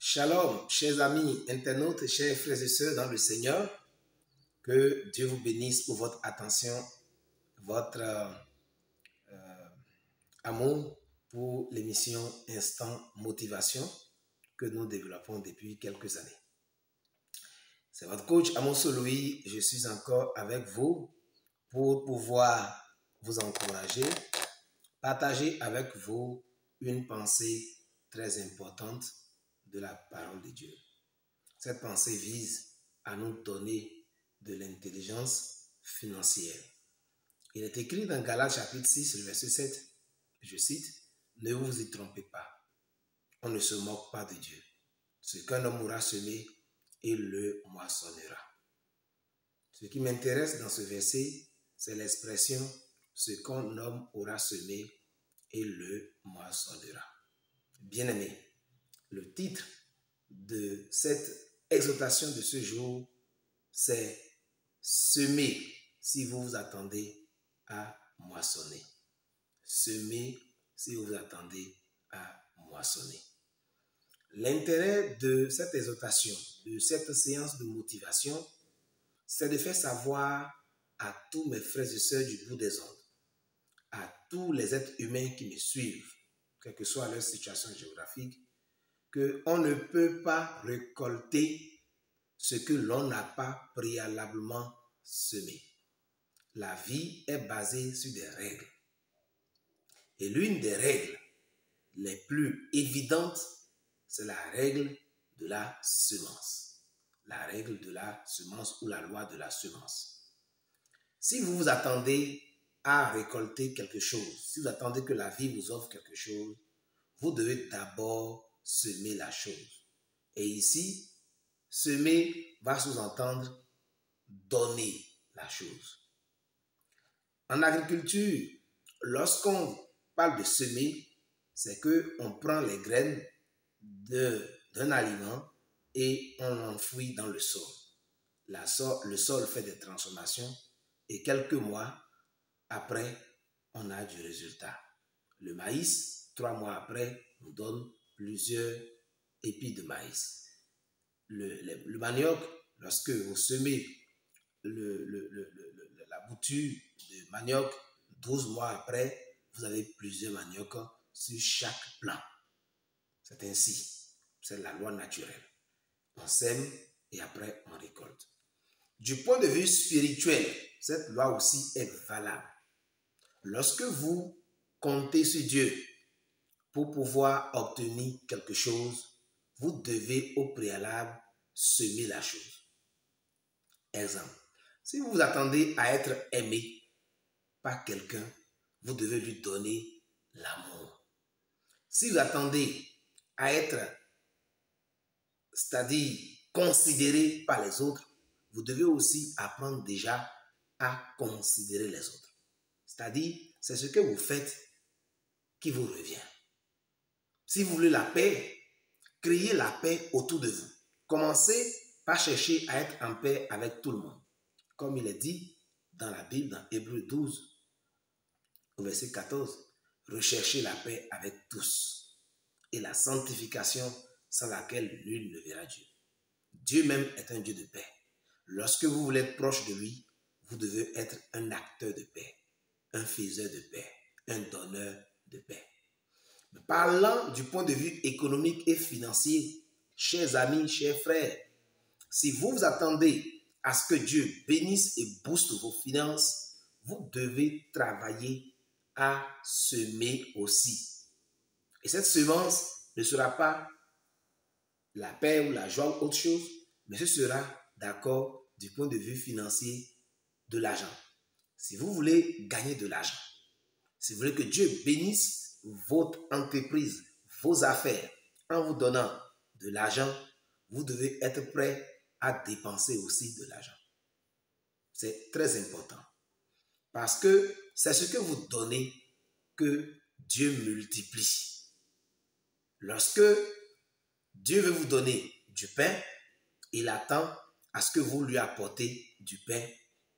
Shalom, chers amis, internautes, chers frères et sœurs dans le Seigneur. Que Dieu vous bénisse pour votre attention, votre amour pour l'émission Instant Motivation que nous développons depuis quelques années. C'est votre coach Amos Louis. Je suis encore avec vous pour pouvoir vous encourager, partager avec vous une pensée très importante de la parole de Dieu. Cette pensée vise à nous donner de l'intelligence financière. Il est écrit dans Galates chapitre 6, le verset 7, je cite, « Ne vous y trompez pas, on ne se moque pas de Dieu. Ce qu'un homme aura semé, il le moissonnera. » Ce qui m'intéresse dans ce verset, c'est l'expression « ce qu'un homme aura semé, il le moissonnera ». Bien-aimés, le titre de cette exhortation de ce jour, c'est « Semer si vous vous attendez à moissonner ». Semer si vous vous attendez à moissonner. L'intérêt de cette exhortation, de cette séance de motivation, c'est de faire savoir à tous mes frères et sœurs du bout des ondes, à tous les êtres humains qui me suivent, quelle que soit leur situation géographique, qu'on ne peut pas récolter ce que l'on n'a pas préalablement semé. La vie est basée sur des règles. Et l'une des règles les plus évidentes, c'est la règle de la semence. La règle de la semence ou la loi de la semence. Si vous vous attendez à récolter quelque chose, si vous attendez que la vie vous offre quelque chose, vous devez d'abord semer la chose. Et ici, semer va sous-entendre donner la chose. En agriculture, lorsqu'on parle de semer, c'est qu'on prend les graines d'un aliment et on l'enfouit dans le sol. Le sol fait des transformations et quelques mois après, on a du résultat. Le maïs, 3 mois après, nous donne plusieurs épis de maïs. Le manioc, lorsque vous semez la bouture de manioc, 12 mois après, vous avez plusieurs maniocs sur chaque plant. C'est ainsi. C'est la loi naturelle. On sème et après on récolte. Du point de vue spirituel, cette loi aussi est valable. Lorsque vous comptez sur Dieu pour pouvoir obtenir quelque chose, vous devez au préalable semer la chose. Exemple, si vous vous attendez à être aimé par quelqu'un, vous devez lui donner l'amour. Si vous attendez à être, c'est-à-dire considéré par les autres, vous devez aussi apprendre déjà à considérer les autres. C'est-à-dire, c'est ce que vous faites qui vous revient. Si vous voulez la paix, créez la paix autour de vous. Commencez par chercher à être en paix avec tout le monde. Comme il est dit dans la Bible, dans Hébreux 12, au verset 14, recherchez la paix avec tous et la sanctification sans laquelle nul ne verra Dieu. Dieu même est un Dieu de paix. Lorsque vous voulez être proche de lui, vous devez être un acteur de paix, un faiseur de paix, un donneur de paix. Mais parlant du point de vue économique et financier, chers amis, chers frères, si vous vous attendez à ce que Dieu bénisse et booste vos finances, vous devez travailler à semer aussi. Et cette semence ne sera pas la paix ou la joie ou autre chose, mais ce sera d'accord du point de vue financier de l'argent. Si vous voulez gagner de l'argent, si vous voulez que Dieu bénisse votre entreprise, vos affaires, en vous donnant de l'argent, vous devez être prêt à dépenser aussi de l'argent. C'est très important. Parce que c'est ce que vous donnez que Dieu multiplie. Lorsque Dieu veut vous donner du pain, il attend à ce que vous lui apportez du pain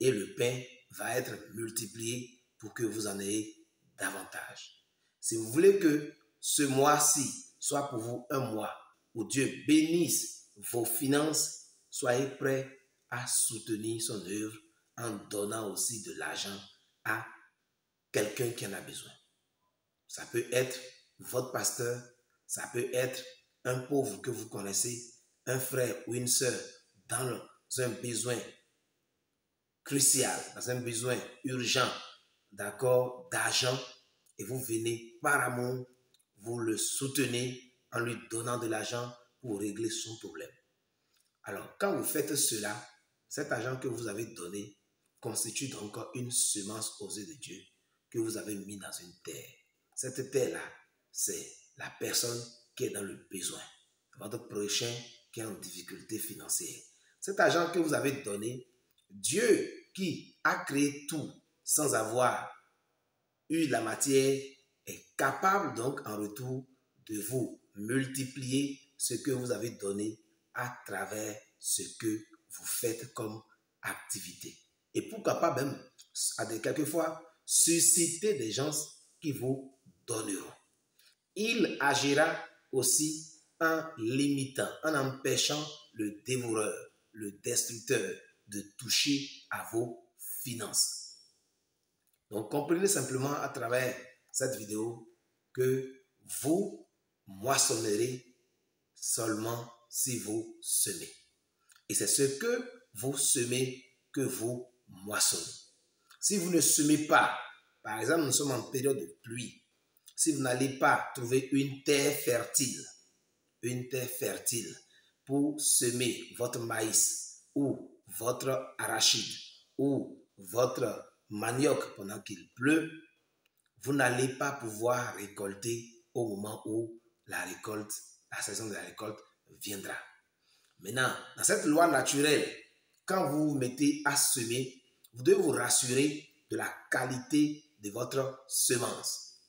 et le pain va être multiplié pour que vous en ayez davantage. Si vous voulez que ce mois-ci soit pour vous un mois où Dieu bénisse vos finances, soyez prêts à soutenir son œuvre en donnant aussi de l'argent à quelqu'un qui en a besoin. Ça peut être votre pasteur, ça peut être un pauvre que vous connaissez, un frère ou une sœur dans un besoin crucial, dans un besoin urgent, d'accord, d'argent, et vous venez par amour, vous le soutenez en lui donnant de l'argent pour régler son problème. Alors, quand vous faites cela, cet argent que vous avez donné constitue donc une semence aux yeux de Dieu que vous avez mis dans une terre. Cette terre-là, c'est la personne qui est dans le besoin, votre prochain qui est en difficulté financière. Cet argent que vous avez donné, Dieu qui a créé tout sans avoir eu la matière est capable donc en retour de vous multiplier ce que vous avez donné à travers ce que vous faites comme activité. Et pourquoi pas même, quelquefois, susciter des gens qui vous donneront. Il agira aussi en limitant, en empêchant le dévoreur, le destructeur de toucher à vos finances. Donc, comprenez simplement à travers cette vidéo que vous moissonnerez seulement si vous semez. Et c'est ce que vous semez que vous moissonnez. Si vous ne semez pas, par exemple, nous sommes en période de pluie, si vous n'allez pas trouver une terre fertile pour semer votre maïs ou votre arachide ou votre manioc pendant qu'il pleut, vous n'allez pas pouvoir récolter au moment où la saison de la récolte viendra. Maintenant, dans cette loi naturelle, quand vous vous mettez à semer, vous devez vous rassurer de la qualité de votre semence.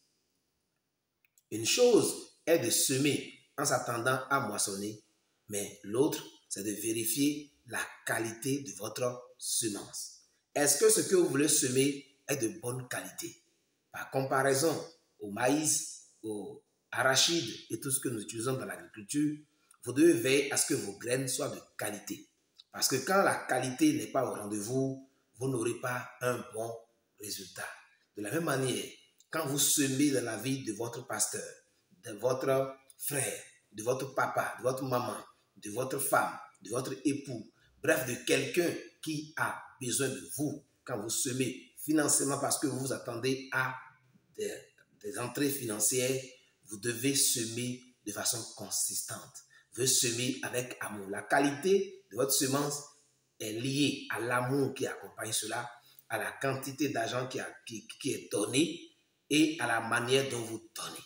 Une chose est de semer en s'attendant à moissonner, mais l'autre, c'est de vérifier la qualité de votre semence. Est-ce que ce que vous voulez semer est de bonne qualité? Par comparaison au maïs, au arachide et tout ce que nous utilisons dans l'agriculture, vous devez veiller à ce que vos graines soient de qualité. Parce que quand la qualité n'est pas au rendez-vous, vous n'aurez pas un bon résultat. De la même manière, quand vous semez dans la vie de votre pasteur, de votre frère, de votre papa, de votre maman, de votre femme, de votre époux, bref, de quelqu'un qui a besoin de vous, quand vous semez financièrement parce que vous vous attendez à des entrées financières, vous devez semer de façon consistante. Vous devez semer avec amour. La qualité de votre semence est liée à l'amour qui accompagne cela, à la quantité d'argent qui est donnée et à la manière dont vous donnez.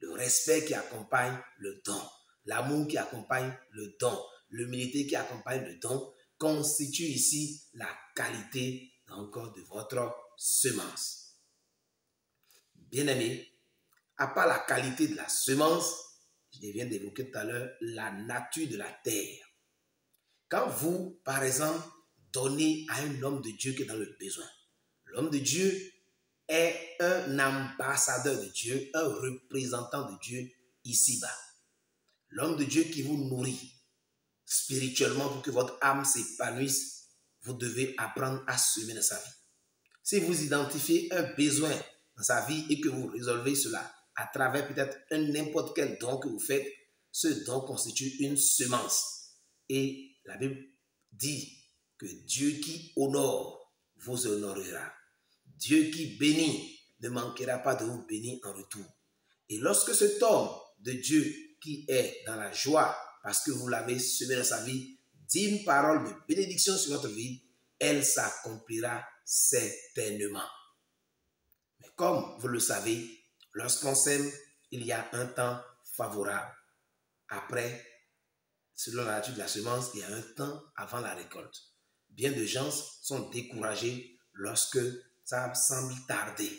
Le respect qui accompagne le don, l'amour qui accompagne le don, l'humilité qui accompagne le don constitue ici la qualité encore de votre semence. Bien-aimés, à part la qualité de la semence, je viens d'évoquer tout à l'heure la nature de la terre. Quand vous, par exemple, donnez à un homme de Dieu qui est dans le besoin, l'homme de Dieu est un ambassadeur de Dieu, un représentant de Dieu ici-bas. L'homme de Dieu qui vous nourrit spirituellement pour que votre âme s'épanouisse, vous devez apprendre à semer dans sa vie. Si vous identifiez un besoin dans sa vie et que vous résolvez cela à travers peut-être n'importe quel don que vous faites, ce don constitue une semence. Et la Bible dit que Dieu qui honore vous honorera. Dieu qui bénit ne manquera pas de vous bénir en retour. Et lorsque cet homme de Dieu qui est dans la joie parce que vous l'avez semé dans sa vie, dit une parole de bénédiction sur votre vie, elle s'accomplira certainement. Mais comme vous le savez, lorsqu'on sème, il y a un temps favorable. Après, selon la nature de la semence, il y a un temps avant la récolte. Bien de gens sont découragés lorsque ça semble tarder.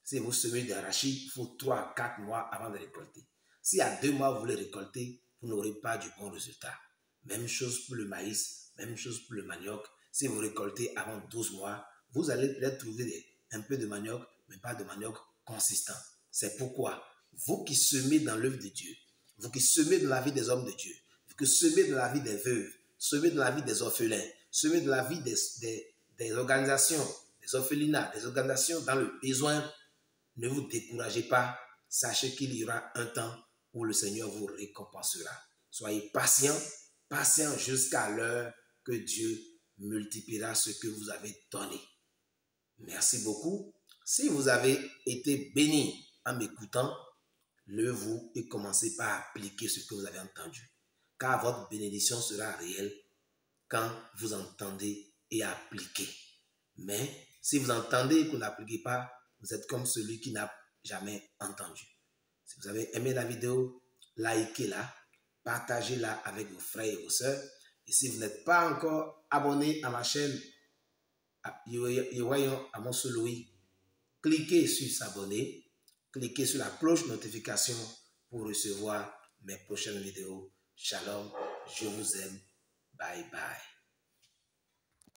Si vous semez de l'arachide, il faut 3 à 4 mois avant de récolter. Si à 2 mois, vous voulez récolter, vous n'aurez pas du bon résultat. Même chose pour le maïs, même chose pour le manioc. Si vous récoltez avant 12 mois, vous allez peut-être trouver un peu de manioc, mais pas de manioc consistant. C'est pourquoi, vous qui semez dans l'œuvre de Dieu, vous qui semez dans la vie des hommes de Dieu, vous qui semez dans la vie des veuves, semez dans la vie des orphelins, semez dans la vie des organisations, des orphelinats, des organisations dans le besoin, ne vous découragez pas. Sachez qu'il y aura un temps où le Seigneur vous récompensera. Soyez patients, patients jusqu'à l'heure que Dieu multipliera ce que vous avez donné. Merci beaucoup. Si vous avez été béni en m'écoutant, levez-vous et commencez par appliquer ce que vous avez entendu. Car votre bénédiction sera réelle quand vous entendez et appliquez. Mais si vous entendez et que vous n'appliquez pas, vous êtes comme celui qui n'a jamais entendu. Si vous avez aimé la vidéo, likez-la, partagez-la avec vos frères et vos sœurs. Et si vous n'êtes pas encore abonné à ma chaîne, Amosso Louis, cliquez sur s'abonner, cliquez sur la cloche de notification pour recevoir mes prochaines vidéos. Shalom, je vous aime. Bye bye.